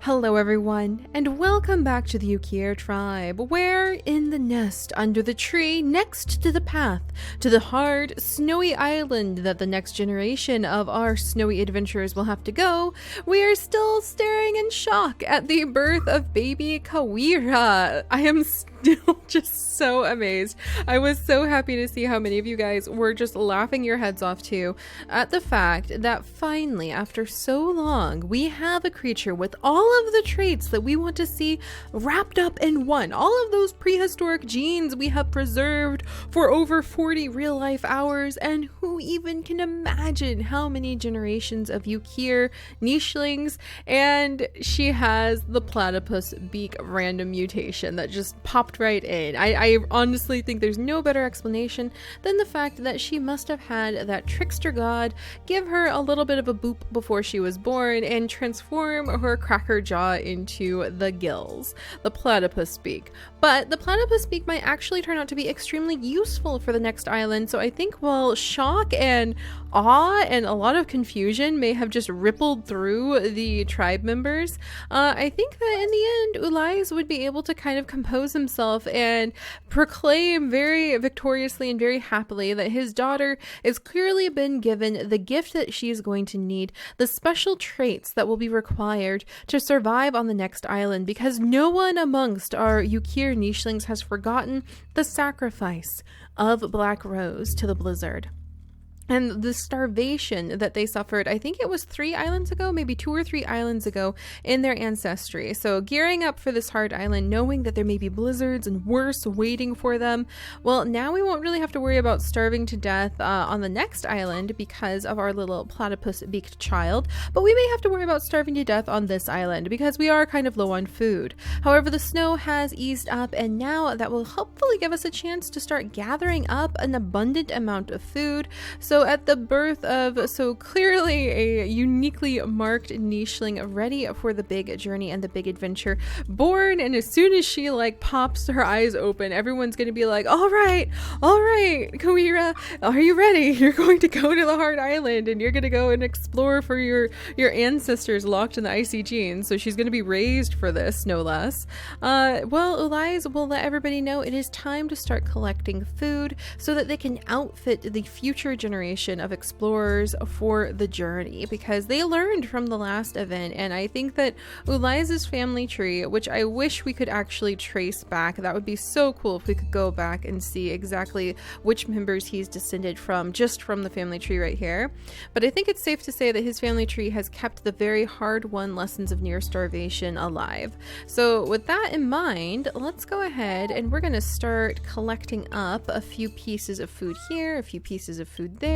Hello everyone, and welcome back to the Yukir tribe, where in the nest under the tree next to the path to the hard, snowy island that the next generation of our snowy adventurers will have to go, we are still staring in shock at the birth of baby Kawira. I am still just so amazed. I was so happy to see how many of you guys were just laughing your heads off too at the fact that finally, after so long, we have a creature with all of the traits that we want to see wrapped up in one. All of those prehistoric genes we have preserved for over 40 real life hours, and who even can imagine how many generations of Yukir nichelings. And she has the platypus beak random mutation that just popped right in. I honestly think there's no better explanation than the fact that she must have had that trickster god give her a little bit of a boop before she was born and transform her cracker jaw into the gills, the platypus beak. But the platypus beak might actually turn out to be extremely useful for the next island, so I think while shock and awe and a lot of confusion may have just rippled through the tribe members, I think that in the end Ulais would be able to kind of compose himself and proclaim very victoriously and very happily that his daughter has clearly been given the gift that she is going to need, the special traits that will be required to survive on the next island, because no one amongst our Yukir nichelings has forgotten the sacrifice of Black Rose to the blizzard. And the starvation that they suffered, I think it was 3 islands ago, maybe 2 or 3 islands ago in their ancestry. So gearing up for this hard island, knowing that there may be blizzards and worse waiting for them. Well, now we won't really have to worry about starving to death on the next island because of our little platypus-beaked child. But we may have to worry about starving to death on this island because we are kind of low on food. However, the snow has eased up, and now that will hopefully give us a chance to start gathering up an abundant amount of food. So at the birth of so clearly a uniquely marked nicheling ready for the big journey and the big adventure, born, and as soon as she pops her eyes open, everyone's gonna be like, all right, Kawira, are you ready? You're going to go to the hard island and you're gonna go and explore for your ancestors locked in the icy genes. So she's gonna be raised for this, no less. Well, Ulais will let everybody know it is time to start collecting food so that they can outfit the future generation of explorers for the journey, because they learned from the last event. And I think that Ulais's family tree, which I wish we could actually trace back, that would be so cool if we could go back and see exactly which members he's descended from just from the family tree right here. But I think it's safe to say that his family tree has kept the very hard-won lessons of near starvation alive. So with that in mind, let's go ahead and we're going to start collecting up a few pieces of food here, a few pieces of food there.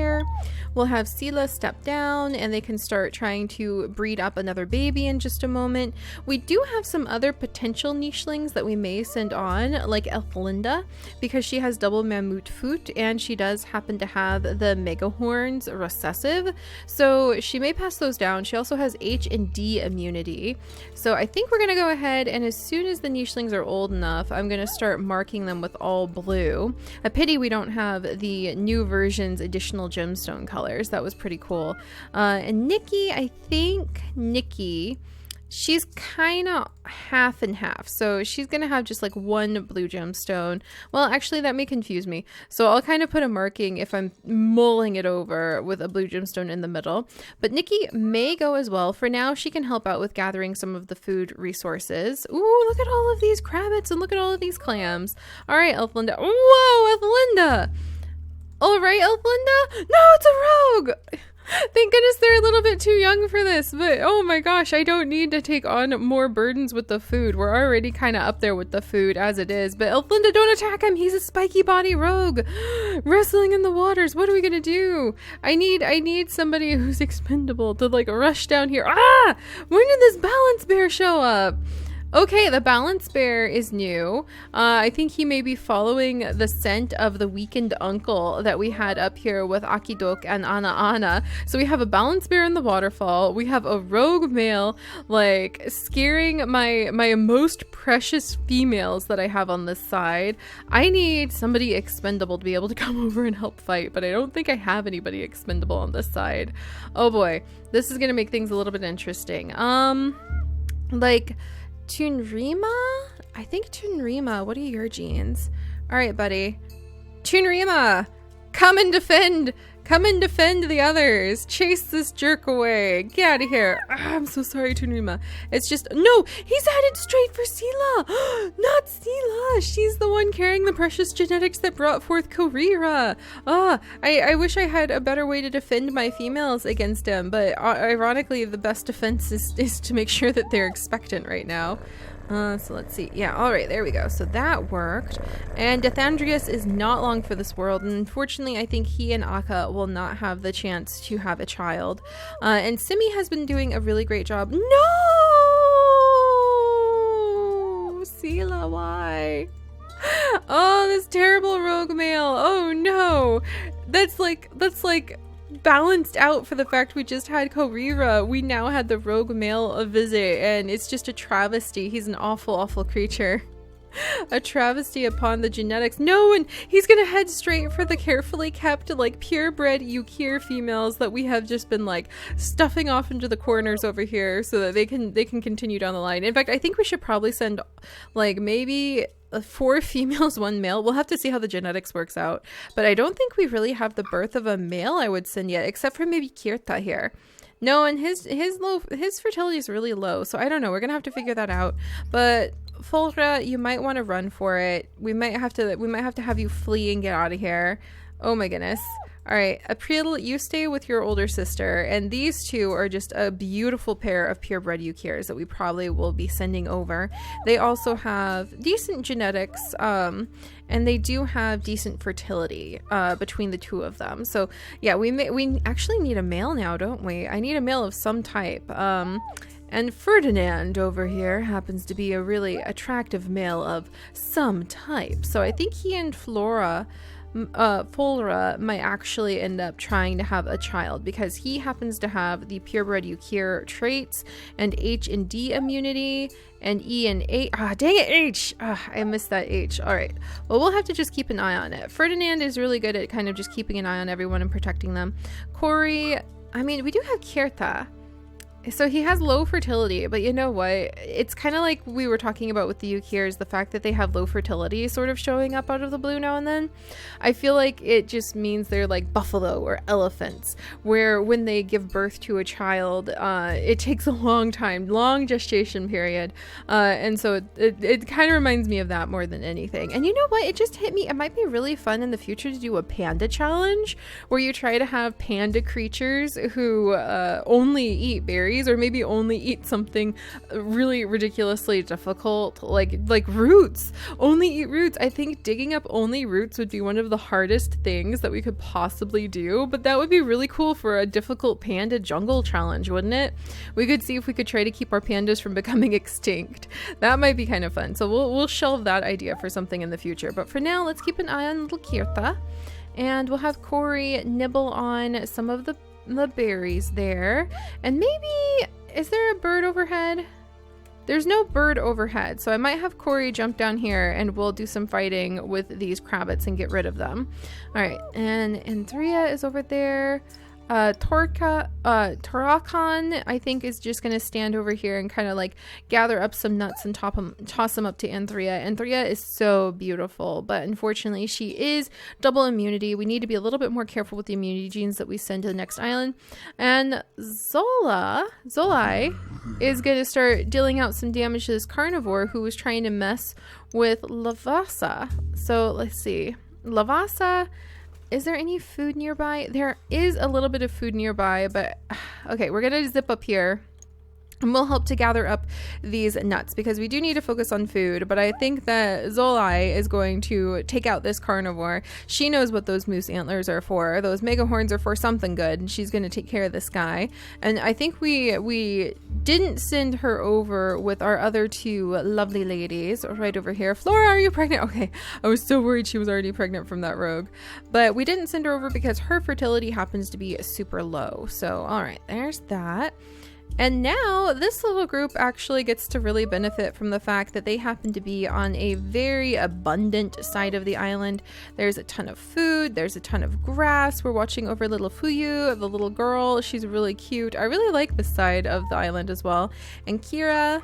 We'll have Sela step down and they can start trying to breed up another baby in just a moment. We do have some other potential nichelings that we may send on, like Elflinda, because she has double mammut foot and she does happen to have the mega horns recessive, so she may pass those down. She also has H and D immunity, so I think we're gonna go ahead and as soon as the nichelings are old enough, I'm gonna start marking them with all blue. A pity we don't have the new version's additional gemstone colors. That was pretty cool. And Nikki, I think Nikki, she's kind of half and half, so she's gonna have just one blue gemstone. Well, actually that may confuse me, so I'll kind of put a marking if I'm mulling it over with a blue gemstone in the middle. But Nikki may go as well. For now, she can help out with gathering some of the food resources. Ooh, look at all of these crabbits and look at all of these clams. All right, Elflinda. Whoa, Elflinda. All right, Elflinda. No, it's a rogue. Thank goodness they're a little bit too young for this, but oh my gosh, I don't need to take on more burdens with the food. We're already kind of up there with the food as it is. But Elflinda, don't attack him. He's a spiky body rogue wrestling in the waters. What are we gonna do? I need somebody who's expendable to rush down here. Ah! When did this balance bear show up? Okay, the balance bear is new. I think he may be following the scent of the weakened uncle that we had up here with Akidok and Ana. So we have a balance bear in the waterfall. We have a rogue male, scaring my most precious females that I have on this side. I need somebody expendable to be able to come over and help fight, but I don't think I have anybody expendable on this side. Oh boy, this is gonna make things a little bit interesting. like Tunrima? I think Tunrima. What are your genes? All right, buddy. Tunrima, come and defend. Come and defend the others. Chase this jerk away. Get out of here. I'm so sorry, Tunrima. It's just... No, he's headed straight for Sela. Not Sela. She's the one carrying the precious genetics that brought forth Korira. I wish I had a better way to defend my females against him, but ironically, the best defense is to make sure that they're expectant right now. So let's see. Yeah, all right, there we go. So that worked. And Dethandrius is not long for this world. And unfortunately, I think he and Akka will not have the chance to have a child. And Simi has been doing a really great job. No! Sela, why? Oh, this terrible rogue male. Oh, no. That's like balanced out for the fact we just had Korira. We now had the rogue male a visit, and it's just a travesty. He's an awful, awful creature. A travesty upon the genetics. No, and he's gonna head straight for the carefully kept, like, purebred Yukir females that we have just been, like, stuffing off into the corners over here so that they can continue down the line. In fact, I think we should probably send, like, maybe 4 females, 1 male. We'll have to see how the genetics works out. But I don't think we really have the birth of a male I would send yet, except for maybe Kirta here. No, and his fertility is really low, so I don't know. We're gonna have to figure that out. But Fulra, you might want to run for it. We might have to have you flee and get out of here. Oh my goodness. All right, April, you stay with your older sister, and these two are just a beautiful pair of purebred Yukirs that we probably will be sending over. They also have decent genetics, and they do have decent fertility between the two of them. So yeah, we actually need a male now, don't we? I need a male of some type. And Ferdinand over here happens to be a really attractive male of some type. So I think he and Fulra might actually end up trying to have a child because he happens to have the purebred Yukir traits and H and D immunity and E and H. Dang it, H! I missed that H. All right. Well, we'll have to just keep an eye on it. Ferdinand is really good at kind of just keeping an eye on everyone and protecting them. Corey, I mean, we do have Kirta. So he has low fertility, but you know what? It's kind of like we were talking about with the Yukirs, the fact that they have low fertility sort of showing up out of the blue now and then. I feel like it just means they're like buffalo or elephants, where when they give birth to a child, it takes a long time, long gestation period. And so it kind of reminds me of that more than anything. And you know what? It just hit me. It might be really fun in the future to do a panda challenge where you try to have panda creatures who only eat berries, or maybe only eat something really ridiculously difficult, like roots. Only eat roots. I think digging up only roots would be one of the hardest things that we could possibly do, but that would be really cool for a difficult panda jungle challenge, wouldn't it? We could see if we could try to keep our pandas from becoming extinct. That might be kind of fun. So we'll shelve that idea for something in the future. But for now, let's keep an eye on little Kirta, and we'll have Corey nibble on some of the berries there. And maybe, is there a bird overhead? There's no bird overhead, so I might have Corey jump down here and we'll do some fighting with these crabbits and get rid of them. All right, and Anthria is over there. Torakan, I think, is just going to stand over here and kind of like gather up some nuts and toss them up to Anthria. Anthria is so beautiful, but unfortunately she is double immunity. We need to be a little bit more careful with the immunity genes that we send to the next island. And Zolai is going to start dealing out some damage to this carnivore who was trying to mess with Lavasa. So let's see. Lavasa, is there any food nearby? There is a little bit of food nearby, but okay, we're gonna zip up here and we'll help to gather up these nuts because we do need to focus on food. But I think that Zolai is going to take out this carnivore. She knows what those moose antlers are for. Those mega horns are for something good, and she's going to take care of this guy. And I think we didn't send her over with our other two lovely ladies right over here. Flora, are you pregnant? Okay, I was so worried she was already pregnant from that rogue. But we didn't send her over because her fertility happens to be super low. So, all right, there's that. And now this little group actually gets to really benefit from the fact that they happen to be on a very abundant side of the island. There's a ton of food. There's a ton of grass. We're watching over little Fuyu, the little girl. She's really cute. I really like this side of the island as well. And Kira,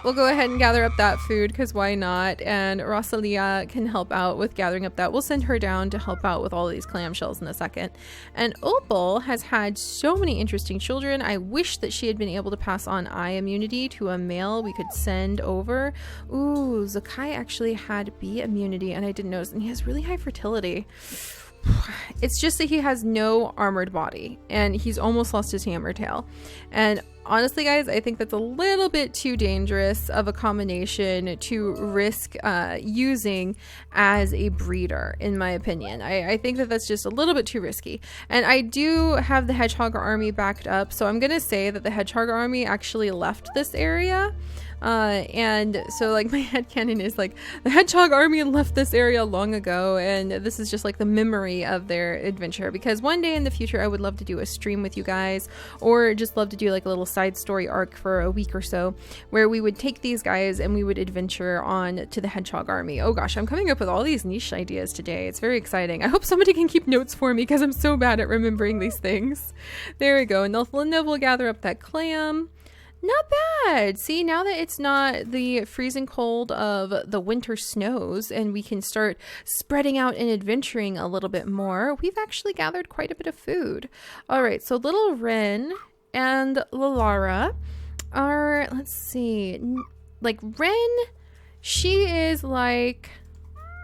we'll go ahead and gather up that food because why not? And Rosalia can help out with gathering up that. We'll send her down to help out with all these clamshells in a second. And Opal has had so many interesting children. I wish that she had been able to pass on eye immunity to a male we could send over. Ooh, Zakai actually had bee immunity and I didn't notice, and he has really high fertility. It's just that he has no armored body and he's almost lost his hammer tail. And honestly, guys, I think that's a little bit too dangerous of a combination to risk using as a breeder, in my opinion. I think that that's just a little bit too risky. And I do have the hedgehog army backed up, so I'm gonna say that the hedgehog army actually left this area. And so like my headcanon is like the hedgehog army left this area long ago, and this is just like the memory of their adventure, because one day in the future I would love to do a stream with you guys, or just love to do like a little side story arc for a week or so where we would take these guys and we would adventure on to the hedgehog army. Oh gosh, I'm coming up with all these niche ideas today. It's very exciting. I hope somebody can keep notes for me because I'm so bad at remembering these things. There we go. And Linda will gather up that clam. Not bad. See, now that it's not the freezing cold of the winter snows and we can start spreading out and adventuring a little bit more, we've actually gathered quite a bit of food. All right, so little Ren and Lalara are, let's see, like Ren, she is like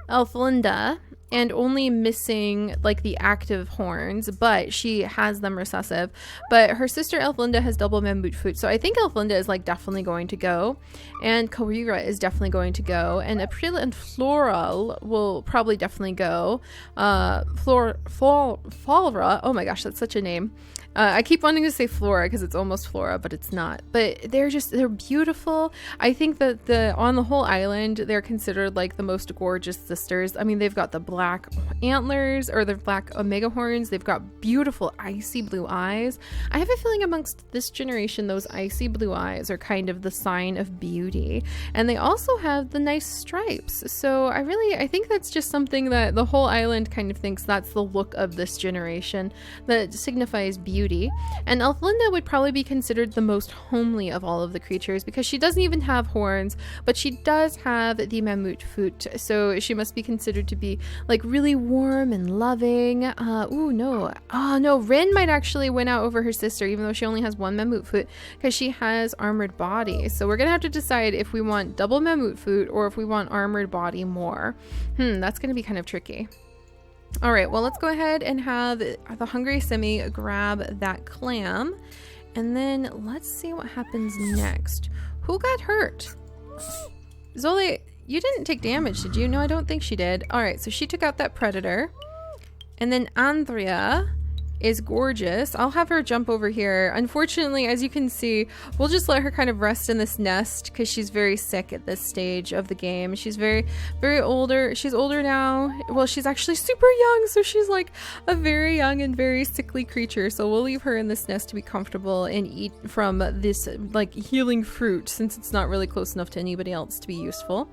Elflinda and only missing like the active horns, but she has them recessive. But her sister Elflinda has double mammut foot, so I think Elflinda is like definitely going to go, and Kawira is definitely going to go, and April and Floral will probably definitely go. Flora, oh my gosh, that's such a name. I keep wanting to say Flora because it's almost Flora, but it's not. But they're beautiful. I think that on the whole island, they're considered like the most gorgeous sisters. I mean, they've got the black antlers or the black omega horns. They've got beautiful icy blue eyes. I have a feeling amongst this generation, those icy blue eyes are kind of the sign of beauty. And they also have the nice stripes. So I think that's just something that the whole island kind of thinks that's the look of this generation that signifies beauty. And Elflinda would probably be considered the most homely of all of the creatures because she doesn't even have horns, but she does have the mammut foot, so she must be considered to be like really warm and loving. No, Rin might actually win out over her sister even though she only has one mammut foot because she has armored body. So we're gonna have to decide if we want double mammut foot or if we want armored body more. That's gonna be kind of tricky. All right, well, let's go ahead and have the hungry Simi grab that clam, and then let's see what happens next. Who got hurt? Zoli, you didn't take damage, did you? No, I don't think she did. All right, so she took out that predator, and then Andrea is gorgeous. I'll have her jump over here. Unfortunately, as you can see, we'll just let her kind of rest in this nest because she's very sick at this stage of the game. She's very older. She's older now. Well, she's actually super young, so she's like a very young and very sickly creature. So we'll leave her in this nest to be comfortable and eat from this like healing fruit since it's not really close enough to anybody else to be useful.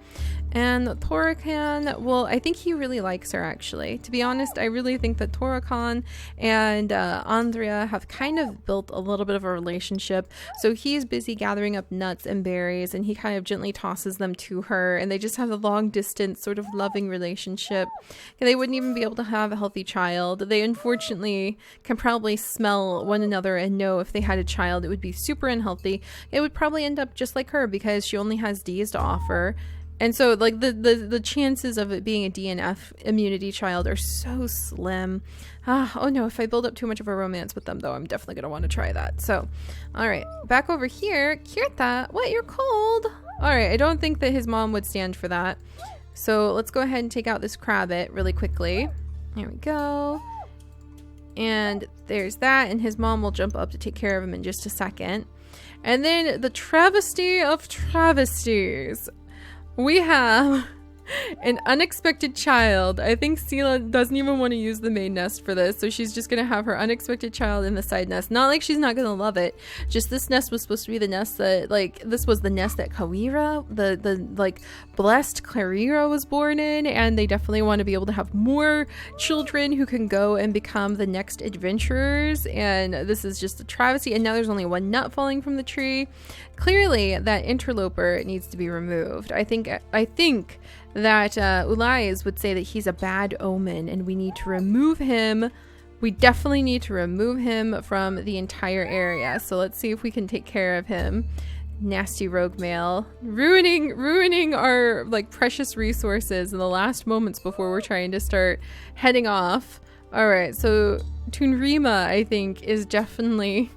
And Torakan, well, I think he really likes her actually. To be honest, I really think that Torakan and Andrea have kind of built a little bit of a relationship. So he's busy gathering up nuts and berries and he kind of gently tosses them to her, and they just have a long distance sort of loving relationship. And they wouldn't even be able to have a healthy child. They unfortunately can probably smell one another and know if they had a child it would be super unhealthy. It would probably end up just like her because she only has D's to offer. And so like the chances of it being a DNF immunity child are so slim. Oh no, if I build up too much of a romance with them though, I'm definitely going to want to try that. So, all right, back over here. Kirta, what, you're cold? All right, I don't think that his mom would stand for that. So let's go ahead and take out this crabbit really quickly. There we go. And there's that, and his mom will jump up to take care of him in just a second. And then the travesty of travesties. We have An unexpected child. I think Sela doesn't even want to use the main nest for this, so she's just gonna have her unexpected child in the side nest. Not like she's not gonna love it, just this nest was supposed to be the nest that, like, this was the nest that Kawira, the like blessed Clarira, was born in, and they definitely want to be able to have more children who can go and become the next adventurers, and this is just a travesty. And now there's only one nut falling from the tree. Clearly that interloper needs to be removed. I think that Ulais would say that he's a bad omen and we need to remove him. We definitely need to remove him from the entire area. So let's see if we can take care of him. Nasty rogue male, ruining our like precious resources in the last moments before we're trying to start heading off. All right, so Tunrima, I think, is definitely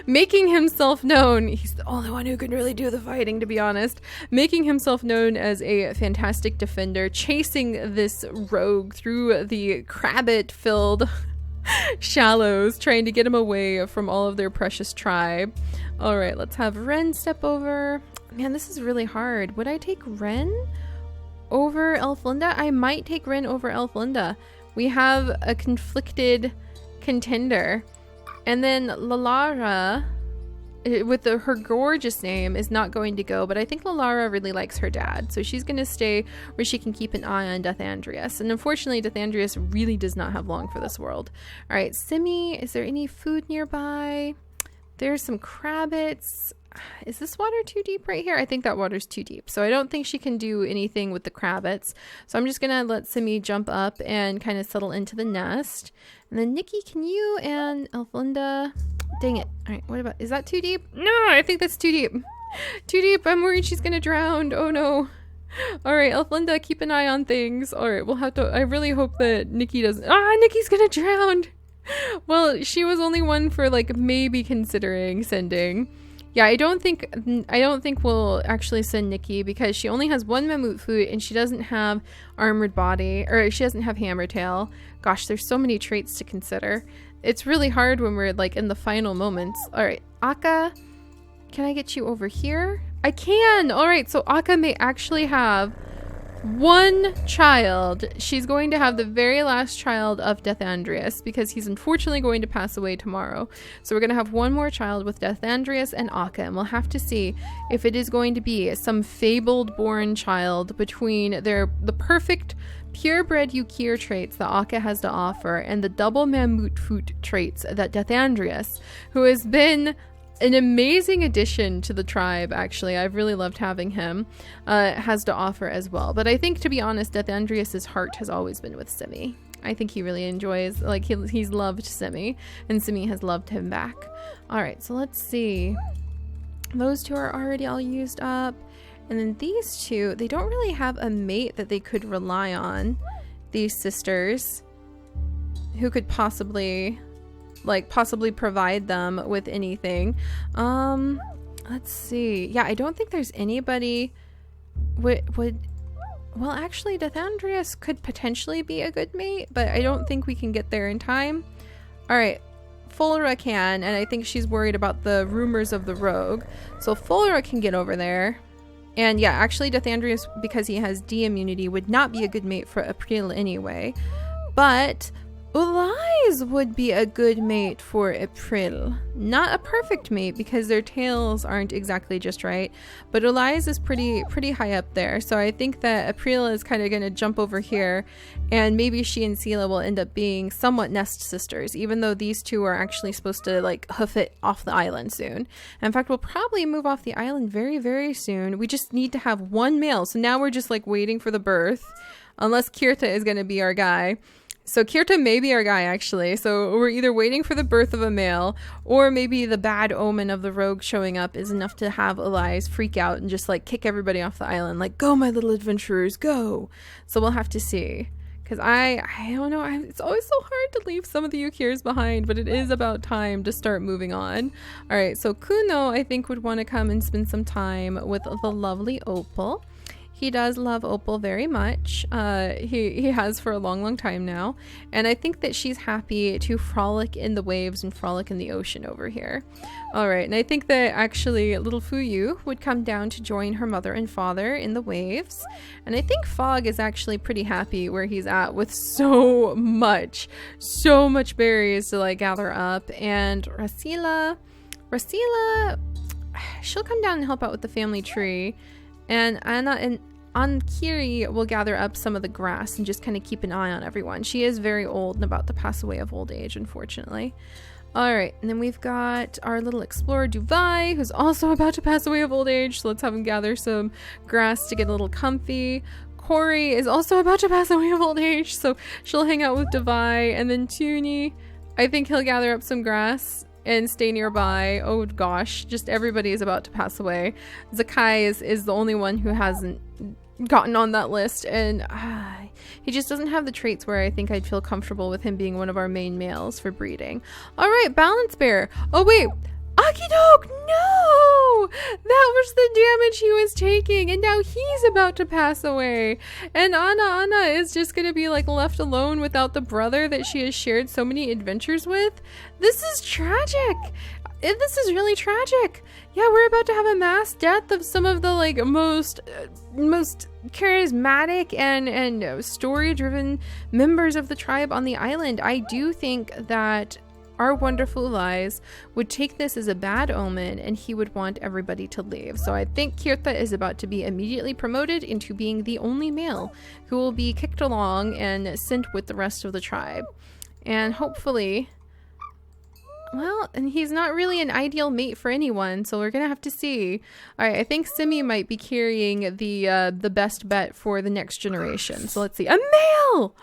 making himself known. He's the only one who can really do the fighting, to be honest. Making himself known as a fantastic defender, chasing this rogue through the crabbit-filled shallows, trying to get him away from all of their precious tribe. All right, let's have Ren step over. Man, this is really hard. Would I take Ren over Elflinda? I might take Ren over Elflinda. We have a conflicted contender. And then Lalara, with her gorgeous name, is not going to go, but I think Lalara really likes her dad, so she's going to stay where she can keep an eye on Dethandrius. And unfortunately, Dethandrius really does not have long for this world. All right, Simi, is there any food nearby? There's some crabbits. Is this water too deep right here? I think that water's too deep, so I don't think she can do anything with the crabbits. So I'm just gonna let Simi jump up and kind of settle into the nest. And then Nikki, can you and Elflinda? Dang it. All right, what about, is that too deep? No, I think that's too deep. Too deep. I'm worried she's gonna drown. Oh no. All right, Elflinda, keep an eye on things. All right, we'll have to, I really hope that Nikki doesn't, Nikki's gonna drown. Well, she was only one for like maybe considering sending. Yeah, I don't think we'll actually send Nikki because she only has one mammoth foot and she doesn't have armored body, or she doesn't have hammer tail. Gosh, there's so many traits to consider. It's really hard when we're like in the final moments. All right, Akka, can I get you over here? I can. All right, so Akka may actually have one child. She's going to have the very last child of Dethandrius because he's unfortunately going to pass away tomorrow. So we're going to have one more child with Dethandrius and Akka, and we'll have to see if it is going to be some fabled born child between the perfect purebred Yukir traits that Akka has to offer and the double mammoth foot traits that Dethandrius, who has been an amazing addition to the tribe, actually. I've really loved having him, has to offer as well. But I think, to be honest, Dethandrius's heart has always been with Simi. I think he really enjoys, like, he's loved Simi, and Simi has loved him back. All right, so let's see. Those two are already all used up. And then these two, they don't really have a mate that they could rely on, these sisters, who could possibly provide them with anything. Let's see. Yeah, I don't think there's anybody would well, actually Dethandrius could potentially be a good mate, but I don't think we can get there in time. All right, Fulra can, and I think she's worried about the rumors of the rogue, so Fulra can get over there. And yeah, actually Dethandrius, because he has D immunity, would not be a good mate for April anyway, but Ulais would be a good mate for April. Not a perfect mate because their tails aren't exactly just right, but Ulais is pretty high up there. So I think that April is kind of going to jump over here, and maybe she and Sela will end up being somewhat nest sisters, even though these two are actually supposed to like hoof it off the island soon. In fact, we'll probably move off the island very, very soon. We just need to have one male. So now we're just like waiting for the birth, unless Kirta is going to be our guy. So Kirta may be our guy, actually. So we're either waiting for the birth of a male, or maybe the bad omen of the rogue showing up is enough to have Ulais freak out and just like kick everybody off the island. Like, go, my little adventurers, go. So we'll have to see. Because I don't know, it's always so hard to leave some of the Yukirs behind, but it is about time to start moving on. Alright, so Kuno, I think, would want to come and spend some time with the lovely Opal. He does love Opal very much. He has for a long time now. And I think that she's happy to frolic in the waves and frolic in the ocean over here. All right, and I think that actually little Fuyu would come down to join her mother and father in the waves. And I think Fog is actually pretty happy where he's at with so much berries to like gather up. And Rasila, she'll come down and help out with the family tree. And Anna and Ankiri will gather up some of the grass and just kind of keep an eye on everyone. She is very old and about to pass away of old age, unfortunately. Alright, and then we've got our little explorer Duvai, who's also about to pass away of old age, so let's have him gather some grass to get a little comfy. Corey is also about to pass away of old age, so she'll hang out with Duvai. And then Tuni, I think he'll gather up some grass and stay nearby. Oh gosh, just everybody is about to pass away. Zakai is the only one who hasn't gotten on that list, and he just doesn't have the traits where I think I'd feel comfortable with him being one of our main males for breeding. All right, Balance Bear. Oh wait, Akidok, no! That was the damage he was taking, and now he's about to pass away. And Anna is just gonna be like left alone without the brother that she has shared so many adventures with. This is tragic. This is really tragic. Yeah, we're about to have a mass death of some of the like most charismatic and story-driven members of the tribe on the island. I do think that our wonderful Lies would take this as a bad omen, and he would want everybody to leave. So I think Kirta is about to be immediately promoted into being the only male who will be kicked along and sent with the rest of the tribe. And hopefully, well, and he's not really an ideal mate for anyone, so we're gonna have to see. All right, I think Simi might be carrying the best bet for the next generation. So let's see. A male!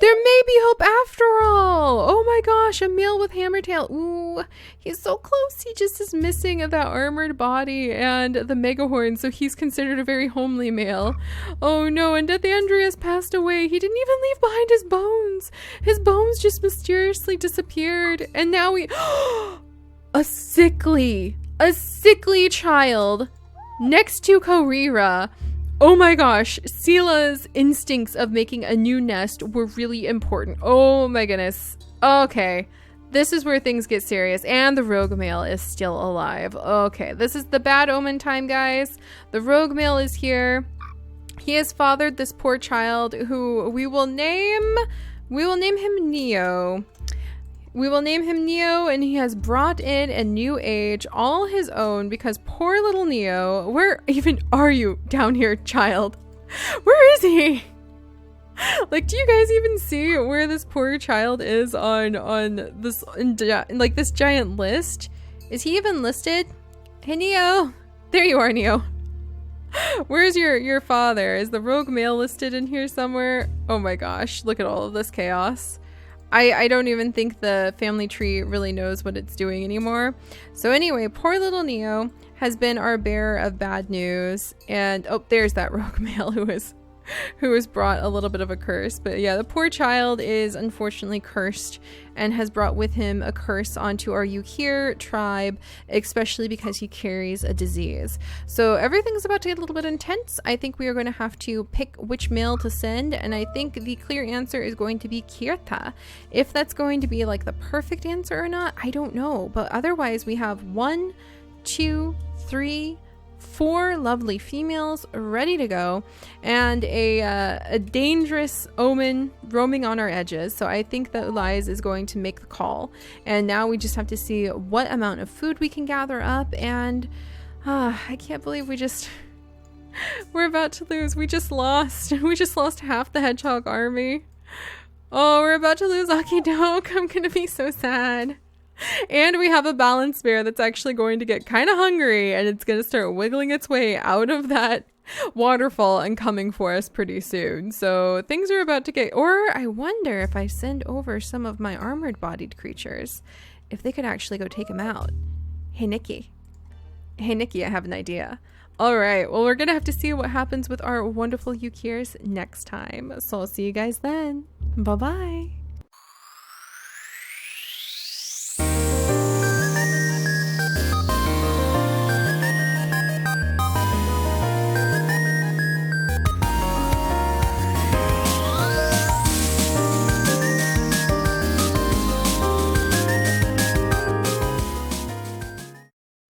There may be hope after all! Oh my gosh, a male with hammertail. Ooh, he's so close. He just is missing that armored body and the megahorn, so he's considered a very homely male. Oh no, and Andreas passed away. He didn't even leave behind his bones. His bones just mysteriously disappeared, and now we... a sickly child next to Korira. Oh my gosh, Sila's instincts of making a new nest were really important. Oh my goodness. Okay, this is where things get serious, and the rogue male is still alive. Okay, this is the bad omen time, guys. The rogue male is here. He has fathered this poor child who we will name him Neo. We will name him Neo, and he has brought in a new age all his own because poor little Neo, where even are you down here, child? Where is he? Like, do you guys even see where this poor child is on this, like, this giant list? Is he even listed? Hey, Neo. There you are, Neo. Where's your father? Is the rogue male listed in here somewhere? Oh my gosh, look at all of this chaos. I don't even think the family tree really knows what it's doing anymore. So anyway, poor little Neo has been our bearer of bad news. And oh, there's that rogue male who has brought a little bit of a curse. But yeah, the poor child is unfortunately cursed and has brought with him a curse onto our Yukir tribe, especially because he carries a disease. So everything's about to get a little bit intense. I think we are going to have to pick which male to send, and I think the clear answer is going to be Kirta. If that's going to be like the perfect answer or not, I don't know. But otherwise, we have 1, 2, 3, 4 lovely females ready to go, and a dangerous omen roaming on our edges. So I think that Elias is going to make the call, and now we just have to see what amount of food we can gather up. And I can't believe we're about to lose. We just lost half the hedgehog army. Oh, we're about to lose Akidok. I'm gonna be so sad. And we have a balanced bear that's actually going to get kind of hungry, and it's going to start wiggling its way out of that waterfall and coming for us pretty soon. So things are about to get... Or I wonder if I send over some of my armored bodied creatures, if they could actually go take him out. Hey, Nikki. Hey, Nikki, I have an idea. All right, well, we're going to have to see what happens with our wonderful Yukirs next time. So I'll see you guys then. Bye-bye.